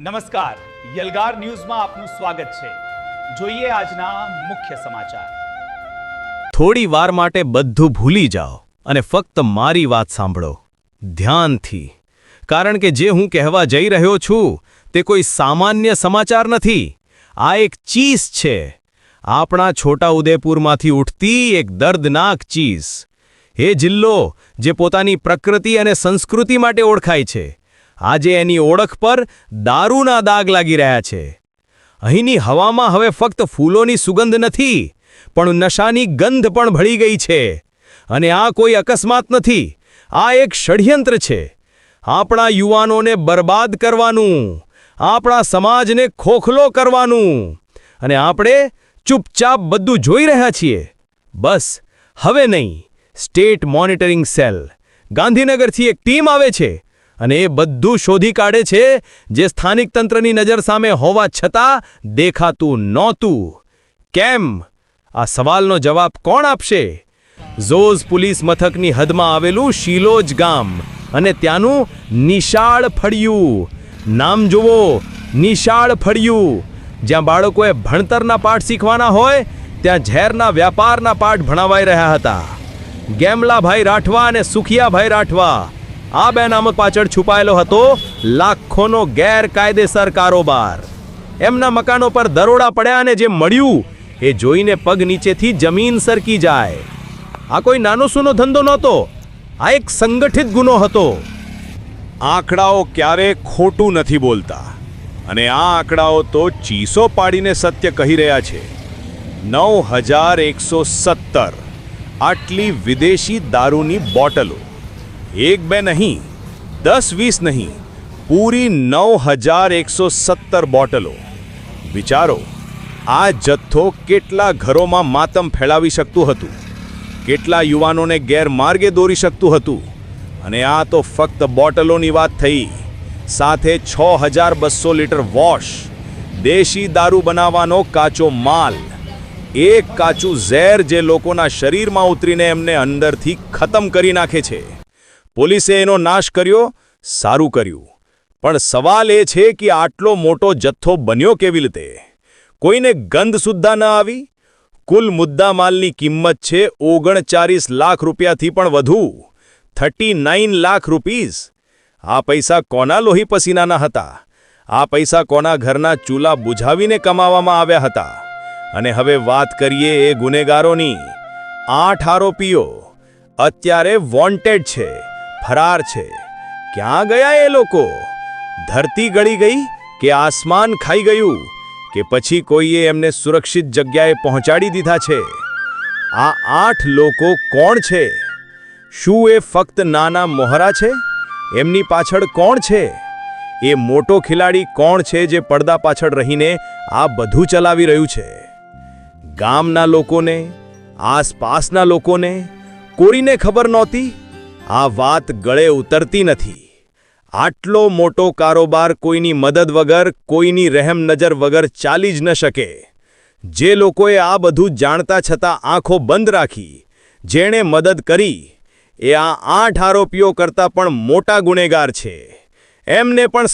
નમસ્કાર, યલગાર ન્યૂઝમાં આપનું સ્વાગત છે। જોઈએ આજના મુખ્ય સમાચાર। થોડી વાર માટે બધું ભૂલી જાઓ અને ફક્ત મારી વાત સાંભળો ધ્યાનથી, કારણ કે જે હું કહેવા જઈ રહ્યો છું તે કોઈ સામાન્ય સમાચાર નથી। આ એક ચીઝ છે, આપણા છોટા ઉદેપુરમાંથી ઉઠતી એક દર્દનાક ચીઝ। એ જિલ્લો જે પોતાની પ્રકૃતિ અને સંસ્કૃતિ માટે ઓળખાય છે, આજે એની ઓળખ પર દારૂના દાગ લાગી રહ્યા છે। અહીંની હવામાં હવે ફક્ત ફૂલોની સુગંધ નથી, પણ નશાની ગંધ પણ ભળી ગઈ છે। અને આ કોઈ અકસ્માત નથી, આ એક ષડયંત્ર છે। આપણા યુવાનોને બરબાદ કરવાનું, આપણા સમાજને ખોખલો કરવાનું, અને આપણે ચૂપચાપ બધું જોઈ રહ્યા છીએ। બસ હવે નહીં, સ્ટેટ મોનિટરિંગ સેલ ગાંધીનગરથી એક ટીમ આવે છે અને એ બધું શોધી કાઢે છે જે સ્થાનિક તંત્રની નજર સામે હોવા છતાં દેખાતું નહોતું। કેમ? આ સવાલનો જવાબ કોણ આપશે? ઝોઝ પોલીસ મથકની હદમાં આવેલું શિલોજ ગામ અને ત્યાંનું નિશાળ ફળિયું। નામ જુઓ, નિશાળ ફળિયું। જ્યાં બાળકોએ ભણતરના પાઠ શીખવાના હોય, ત્યાં ઝેરના વ્યાપારના પાઠ ભણાવાઈ રહ્યા હતા। ગેમલાભાઈ રાઠવા અને સુખિયાભાઈ રાઠવા, આ બે નામ પાછળ છુપાયેલો હતો લાખોનો ગેરકાયદેસર કારોબાર। એમના મકાનો પર દરોડા પડ્યા અને જે મળ્યું એ જોઈને પગ નીચેથી જમીન સરકી જાય। આ કોઈ નાનો સૂનો ધંધો નહોતો, આ એક સંગઠિત ગુનો હતો। આંકડાઓ ક્યારે ખોટું નથી બોલતા, અને આ આંકડાઓ તો ચીસો પાડીને સત્ય કહી રહ્યા છે। 9117 આટલી વિદેશી દારૂની બોટલો, એક બે નહીં, 10-20 નહીં, પૂરી 9117 બોટલો। વિચારો, આ જથ્થો કેટલા ઘરોમાં માતમ ફેલાવી શકતું હતું, કેટલા યુવાનોને ગેરમાર્ગે દોરી શકતું હતું। અને આ તો ફક્ત બોટલોની વાત થઈ, સાથે 6200 લીટર વોશ, દેશી દારૂ બનાવવાનો કાચો માલ, એક કાચું ઝેર જે લોકોના શરીરમાં ઉતરીને એમને અંદરથી ખતમ કરી નાખે છે। પોલીસે એનો નાશ કર્યો, સારું કર્યું, પણ સવાલ એ છે કે આટલો મોટો જથ્થો બન્યો કેવી રીતે? કોઈને ગંધ સુદ્ધા ન આવી? કુલ મુદ્દામાલની કિંમત છે 39 લાખ રૂપિયાથી પણ વધુ, 39 લાખ રૂપીઝ। આ પૈસા કોના લોહી પસીનાના હતા? આ પૈસા કોના ઘરના ચૂલા બુઝાવીને કમાવામાં આવ્યા હતા? અને હવે વાત કરીએ એ ગુનેગારોની। 8 આરોપીઓ અત્યારે વોન્ટેડ છે, ફરાર છે। ક્યાં ગયા એ લોકો? ધરતી ગળી ગઈ કે આસમાન ખાઈ ગયું, કે પછી કોઈએ એમને સુરક્ષિત જગ્યાએ પહોંચાડી દીધા છે? આ 8 લોકો કોણ છે? શું એ ફક્ત નાના મોહરા છે? એમની પાછળ કોણ છે? એ મોટો ખિલાડી કોણ છે જે પડદા પાછળ રહીને આ બધું ચલાવી રહ્યું છે? ગામના લોકોને, આસપાસના લોકોને, કોઈને ખબર નહોતી? આ વાત ગળે ઉતરતી નથી। આટલો મોટો કારોબાર કોઈની મદદ વગર, કોઈની રહેમ નજર વગર ચાલી જ ન શકે। જે લોકોએ આ બધું જાણતા છતાં આંખો બંધ રાખી, જેણે મદદ કરી, એ આ 8 આરોપીઓ કરતાં પણ મોટા ગુનેગાર છે। એમને પણ